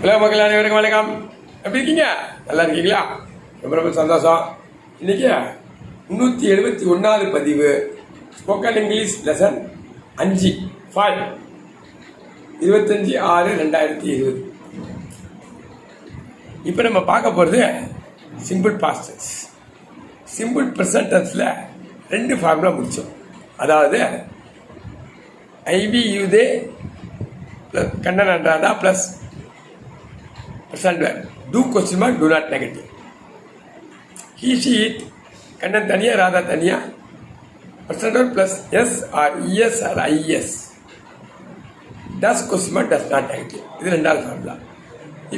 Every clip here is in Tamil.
ஹலோ மக்கள் அனைவருக்கும் வணக்கம். எப்படி இருக்கீங்க? நல்லா இருக்கீங்களா? ரொம்ப ரொம்ப சந்தோஷம். இன்னைக்கு 371வது பதிவு ஸ்போக்கன் இங்கிலீஷ் லெசன் 5 25/6/2020. இப்போ நம்ம பார்க்க போகிறது simple past tense. Simple present டென்ஸில் 2 ஃபார்முலா முடித்தோம். அதாவது ஐவி யூதே ப்ளஸ் கண்ணன் அன்றாதா plus present verb. Do question mark, do not negative. He, she, it. Kannan தனியா ராதா தனியா. present verb plus s or es or is. Does question mark, does not negative. இது ரெண்டாவது ஃபார்முலா.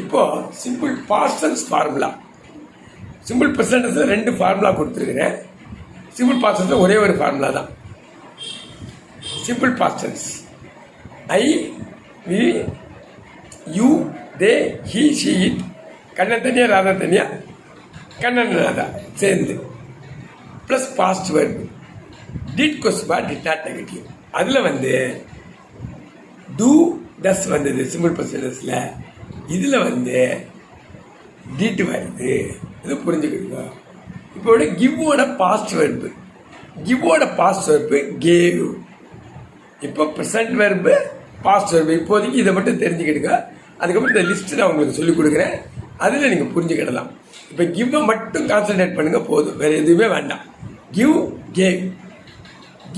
இப்போ simple past tense formula. Simple present டென்ஸ்ல 2 ஃபார்முலா கொடுத்துருக்கிறேன். சிம்பிள் பாஸ்ட் டென்ஸ்ல ஒரே ஒரு ஃபார்முலா தான். Simple past tense I we you they he she it Kannan தனியா ராதா தனியா கண்ணன் ராதா சேர்ந்து ப்ளஸ் பாஸ்ட் வெர்ப் டிட் கொஸ்பா டிட் நாட் நெகட்டிவ். அதில் வந்து டூ டஸ் வந்தது சிம்பிள் ப்ரெசன்டென்ஸில். இதில் வந்து டிட் வருது. இது புரிஞ்சுக்கிடுங்க. இப்போ கிவ்வோட பாஸ்ட் வெர்பு, கிவ்வோட பாஸ்ட் வெர்பு கேவ். இப்போ ப்ரெசன்ட் வெர்பு பாஸ்ட் வெர்பு. இப்போதைக்கு இதை மட்டும் தெரிஞ்சுக்கிடுங்க. அதுக்கப்புறம் இந்த லிஸ்ட்டு நான் உங்களுக்கு சொல்லிக் கொடுக்குறேன். அதில் நீங்கள் புரிஞ்சுக்கிடலாம். இப்போ கிவ்வை மட்டும் கான்சன்ட்ரேட் பண்ணுங்கள், போதும், வேறு எதுவுமே வேண்டாம். Give cave.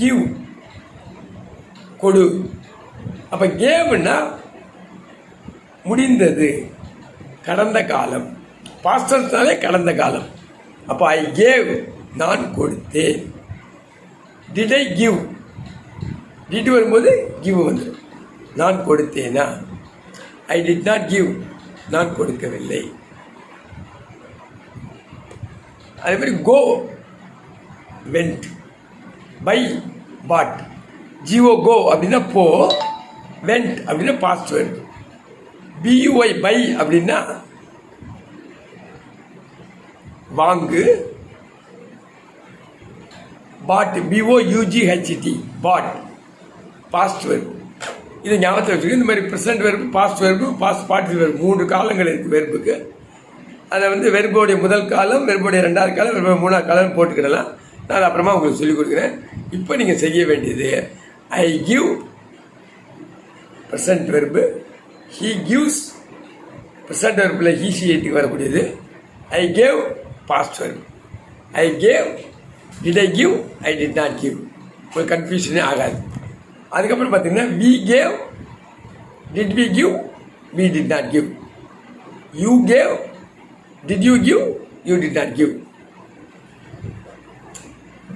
கிவ் கொடு. அப்போ கேவ்னா முடிந்தது, கடந்த காலம். பாஸ்டர்ஸ்னாலே கடந்த காலம். அப்போ ஐ கேவ் நான் கொடுத்தேன். டிட் ஐ கிவ், டிட் வரும்போது கிவ் வந்துடும். நான் கொடுத்தேனா. ஐ டிட் நாட் கிவ் நான் கொடுக்கவில்லை. அதே மாதிரி கோ வெண்ட், பை பாட். ஜிஓ கோ அப்படின்னா போ, வெண்ட் அப்படின்னா பாஸ்ட் வெர்ப். பியூஐ பை அப்படின்னா வாங்கு. Bought B O U G H T bought past verb. இது ஞாபகத்தில் வச்சுக்கோங்க. இந்த மாதிரி present verb, past verb, past participle verb 3 காலங்கள் இருக்குது வெர்புக்கு. அதை வந்து வெர்போடைய முதல் காலம், வெர்போடைய 2வது காலம், வெர்போடைய 3வது காலம் போட்டுக்கிடலாம். நான் அதை அப்புறமா உங்களுக்கு சொல்லிக் கொடுக்குறேன். இப்போ நீங்கள் செய்ய வேண்டியது I give present verb, he gives present வெர்பில் ஹீ ஷி இட்டுக்கு வரக்கூடியது. I gave past verb. I gave, did I give, I did not give. ஒரு கன்ஃபியூஷனே ஆகாது. அதுக்கப்புறம் பார்த்தீங்கன்னா we gave, did we give, we did not give. You gave, did you give, you did not give.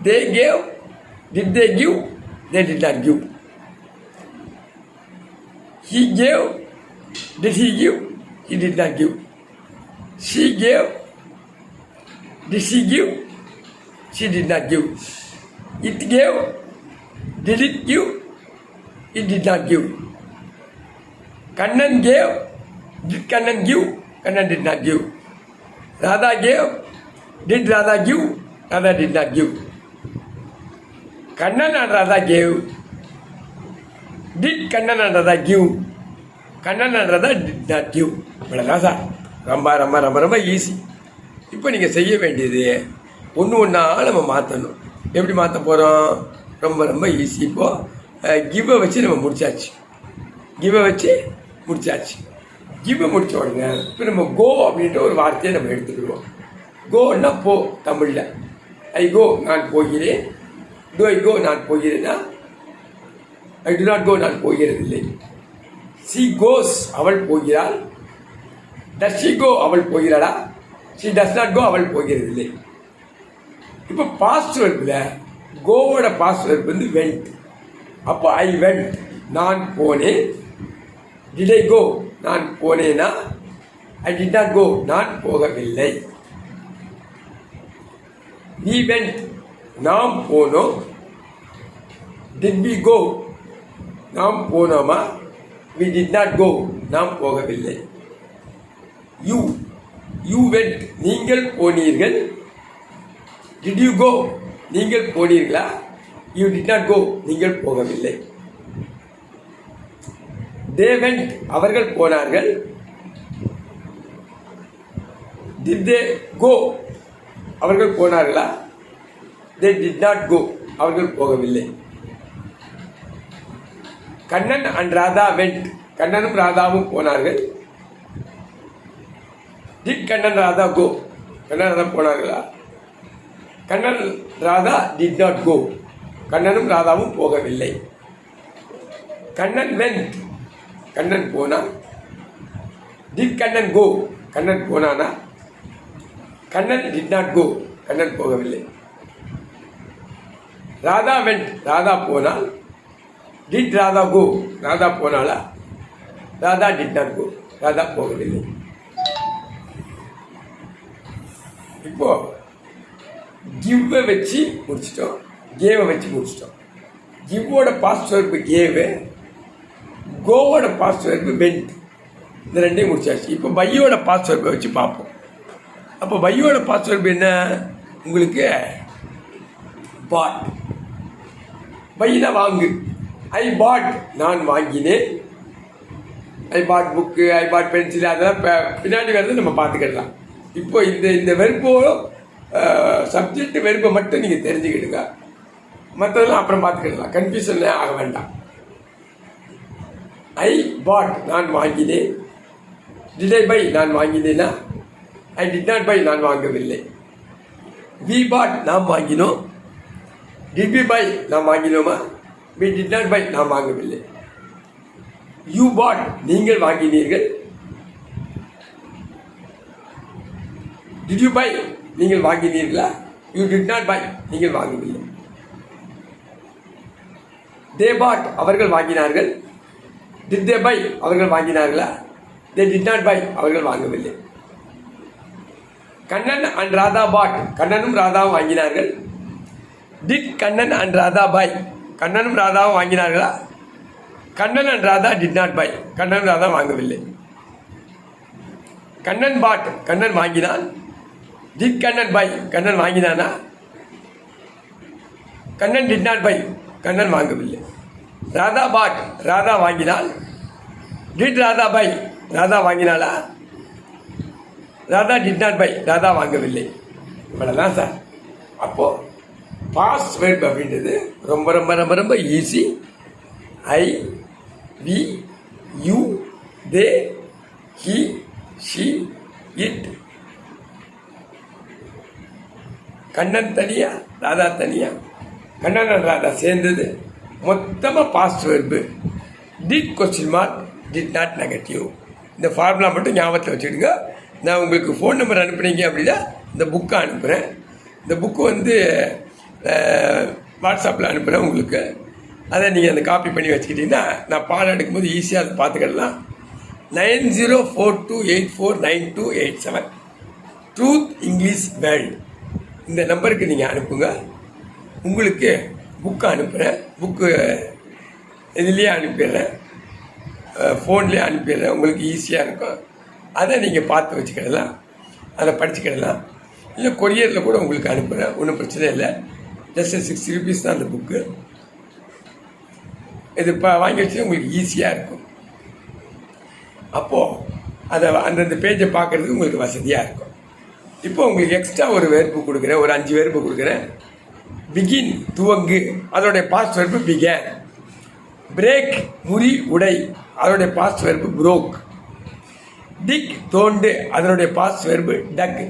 They gave, did they give, they did not give. He gave, did he give, he did not give. She cave, did she give, she did not give. It gave, did it give, it did not give. Kannan gave, did Kannan give, Kannan did not give. Radha gave, did Radha give, Radha did not give. Kannan and Radha gave, did Kannan and Radha give, Kannan and Radha did not give. இவ்வளோதான் சார். ரொம்ப ரொம்ப ரொம்ப ரொம்ப ஈஸி. இப்போ நீங்கள் செய்ய வேண்டியது ஒன்றா நம்ம மாற்றணும். எப்படி மாற்ற போகிறோம்? ரொம்ப ரொம்ப ஈஸி. இப்போது கிவ்வை வச்சு நம்ம முடிச்சாச்சு. கிவ்வை வச்சு முடிச்சாச்சு. கிவ்வை முடித்த உடனே இப்போ நம்ம கோ அப்படின்ற ஒரு வார்த்தையை நம்ம எடுத்துக்கிடுவோம். கோன்னா போ தமிழில். ஐ கோ நான் போகிறேன். டு ஐ கோ நான் போகிறேன்னா ஐ டு நாட் கோ நான் போகிறதில்லை. சி கோஸ் அவள் போகிறாள். டஸ் ஷி கோ அவள் போகிறாளா. ஷி டஸ் நாட் கோ அவள் போகிறதில்லை. இப்போ பாஸ்ட் வெர்பில் கோவோட பாஸ்ட் வெர்ப் வந்து வெண்ட். அப்போ ஐ வெண்ட் நான் போனேன். டிட் ஐ கோ நான் போனேனா. ஐ டிட் நாட் கோ நான் போகவில்லை. வி வெண்ட் நாம் போனோம். டிட் வி கோ நாம் போனோமா. வி டிட் நாட் கோ நாம் போகவில்லை. யூ யூ வெண்ட் நீங்கள் போனீர்கள். டிட் யூ கோ நீங்கள் போனீர்களா. யூ டிட் நாட் கோ நீங்கள் போகவில்லை. they went அவர்கள் போனார்கள். டிட் தே கோ, அவர்கள் போனார்களா? தே டிட் நாட் கோ, அவர்கள் போகவில்லை. கண்ணன் அண்ட் ராதா வெண்ட், கண்ணனும் ராதாவும் போனார்கள். டிட் கண்ணன் ராதா கோ, கண்ணன் ராதா போனார்களா? Kannan Radha did not go, கண்ணனும் ராதாவும் போகவில்லை. கண்ணன் வெண்ட், கண்ணன் போனான். டிட் கண்ணன் கோ, கண்ணன் போனானா? Kannan did not go, Kannan போகவில்லை. ராதா வெண்ட், ராதா போனாள். டிட் ராதா கோ, ராதா போனாளா? Radha did not go, Radha போகவில்லை. இப்போ கிவ்வை வச்சு முடிச்சிட்டோம், கேவை வச்சு முடிச்சிட்டோம். கிவ்வோட பாஸ்ட் வெர்பு கேவு, கோவோட பாஸ்ட் வெர்பு வெண்ட், இந்த ரெண்டையும் முடிச்சாச்சு. இப்போ பையோட பாஸ்ட் வெர்பை வச்சு பார்ப்போம். அப்போ பையோட பாஸ்ட் வெர்பு என்ன உங்களுக்கு? பாட். பையினா வாங்கு. ஐ பாட், நான் வாங்கினேன். ஐ பாட் புக்கு, ஐ பாட் பென்சில், அதெல்லாம் பின்னாடி வரது நம்ம பார்த்துக்கிடலாம். இப்போ இந்த வெறுப்போ சப்ஜெக்ட் வெறுப்பை மட்டும் நீங்கள் தெரிஞ்சுக்கிடுங்க, மற்றதெல்லாம் அப்புறம் பார்த்துக்கிடலாம், கன்ஃபியூஷன் ஆக வேண்டாம். ஐ பாட், நான் வாங்கினேன். டிட் ஐ பை, நான் வாங்கினேனா? ஐ டிட் நாட் பை, நான் வாங்கவில்லை. வி பாட், நாம் வாங்கினோம். டிட் வி பை, நாம் வாங்கினோமா? வி டிட் நாட் பை, நாம் வாங்கவில்லை. யூ பாட், நீங்கள் வாங்கினீர்கள். டிட் யூ பை, நீங்கள் வாங்கினீர்களா? யூ டிட் நாட் பை, நீங்கள் வாங்கவில்லை. தே பாட், அவர்கள் வாங்கினார்கள். டிட் தே பை, அவர்கள் வாங்கினார்களா? தே டிட் நாட் பை, அவர்கள் வாங்கவில்லை. கண்ணன் அண்ட் ராதா பாட், கண்ணனும் ராதாவும் வாங்கினார்கள். Did Kannan and Radha buy, கண்ணனும் ராதாவும் வாங்கினார்களா? Kannan and Radha did not buy, Kannan Radha வாங்கவில்லை. கண்ணன் பாட், கண்ணன் வாங்கினான். டிட் கண்ணன் பை, கண்ணன் வாங்கினானா? Kannan did not buy, Kannan வாங்கவில்லை. ராதா பாட், ராதா வாங்கினாள். டிட் ராதா பை, ராதா வாங்கினாளா? Radha did not buy, Radha வாங்கவில்லை. இவ்வளோதான் சார். அப்போது பாஸ்ட் வெர்ப் அப்படின்றது ரொம்ப ரொம்ப ரொம்ப ரொம்ப easy. I, we, you, they, he, she, it. Kannan தனியா, ராதா தனியா, கண்ணன் அண்ட் ராதா சேர்ந்தது மொத்தமாக past verb. Did question mark, did not negative. இந்த ஃபார்முலா மட்டும் ஞாபகத்தில் வச்சுடுங்க. நான் உங்களுக்கு ஃபோன் நம்பர் அனுப்புனீங்க அப்படின்னா இந்த புக்கை அனுப்புகிறேன். இந்த புக்கு வந்து வாட்ஸ்அப்பில் அனுப்புகிறேன் உங்களுக்கு. அதை நீங்கள் அந்த காப்பி பண்ணி வச்சுக்கிட்டிங்கன்னா நான் பாடம் எடுக்கும்போது ஈஸியாக அதை பார்த்துக்கிடலாம். 9042849287 ட்ரூத் இங்கிலீஷ் வேர்ல்டு, இந்த நம்பருக்கு நீங்கள் அனுப்புங்க. உங்களுக்கு புக்கு அனுப்புகிறேன். புக்கு இதுலேயே அனுப்பிடுறேன், ஃபோன்லேயே அனுப்பிடுறேன். உங்களுக்கு ஈஸியாக இருக்கும். அதை நீங்கள் பார்த்து வச்சுக்கிடலாம், அதை படிச்சுக்கிடலாம். இல்லை கொரியரில் கூட உங்களுக்கு அனுப்புகிறேன், ஒன்றும் பிரச்சனை இல்லை. ஜஸ்ட் 60 rupees தான் அந்த புக்கு. இது இப்போ வாங்கி வச்சு உங்களுக்கு ஈஸியாக இருக்கும். அப்போது அதை அந்தந்த பேஜை பார்க்குறதுக்கு உங்களுக்கு வசதியாக இருக்கும். இப்போ உங்களுக்கு எக்ஸ்ட்ரா ஒரு வெர்பு கொடுக்குறேன், ஒரு 5 வெர்பு கொடுக்குறேன். பிகின், துவங்கு, அதோடைய பாஸ்ட் வெர்பு பிகேன். பிரேக், முறி, உடை, அதோடைய பாஸ்ட் வெர்பு புரோக். டிக், தோண்டு, அதனுடைய பாஸ்ட் வெர்பு டக்.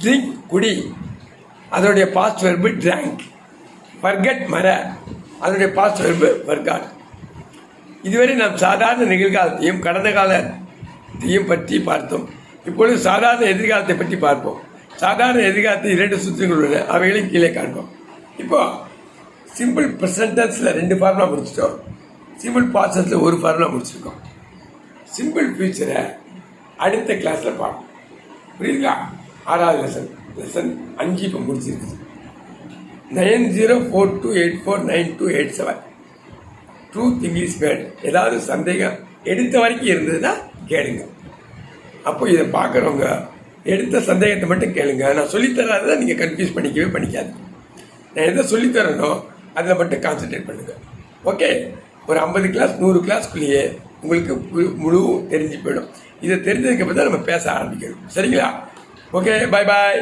ட்ரிங்க், குடி, அதனுடைய பாஸ்ட் வெர்பு ட்ராங்க். ஃபர்கெட், மற, அதனுடைய பாஸ்ட் வெர்பு ஃபர்காட். இதுவரை நாம் சாதாரண நிகழ்காலத்தையும் கடந்த காலத்தையும் பற்றி பார்த்தோம். இப்பொழுது சாதாரண எதிர்காலத்தை பற்றி பார்ப்போம். சாதாரண எதிர்காலத்தில் 2 சுற்றுகள் உள்ளன, அவைகளையும் கீழே காண்போம். இப்போ சிம்பிள் ப்ரெசன்டென்ஸில் 2 ஃபார்முலா முடிச்சிட்டோம். சிம்பிள் பாஸ்டென்ஸில் 1 ஃபார்முலா முடிச்சிருக்கோம். சிம்பிள் ஃபியூச்சரை அடுத்த கிளாஸில் பார்ப்போம். புரியுதுங்களா? 6வது லெசன் 5 இப்போ முடிச்சிருக்குது. 9042849287 ட்ரூத் இங்கிலீஷ் வேர்டு. ஏதாவது சந்தேகம் எடுத்த வரைக்கும் இருந்ததுன்னா கேளுங்க. அப்போ இதை பார்க்குறவங்க எடுத்த சந்தேகத்தை மட்டும் கேளுங்க. நான் சொல்லித்தராத நீங்கள் கன்ஃபியூஸ் பண்ணிக்காது. நான் எதை சொல்லித்தரனோ அதில் மட்டும் கான்சன்ட்ரேட் பண்ணுங்கள். ஓகே, ஒரு 50 கிளாஸ் 100 கிளாஸ்க்குள்ளேயே உங்களுக்கு முழு தெரிஞ்சு போயிடும். இதை தெரிஞ்சதுக்கு அப்புறம் தான் நம்ம பேச ஆரம்பிக்கணும். சரிங்களா? ஓகே, பாய் பாய்.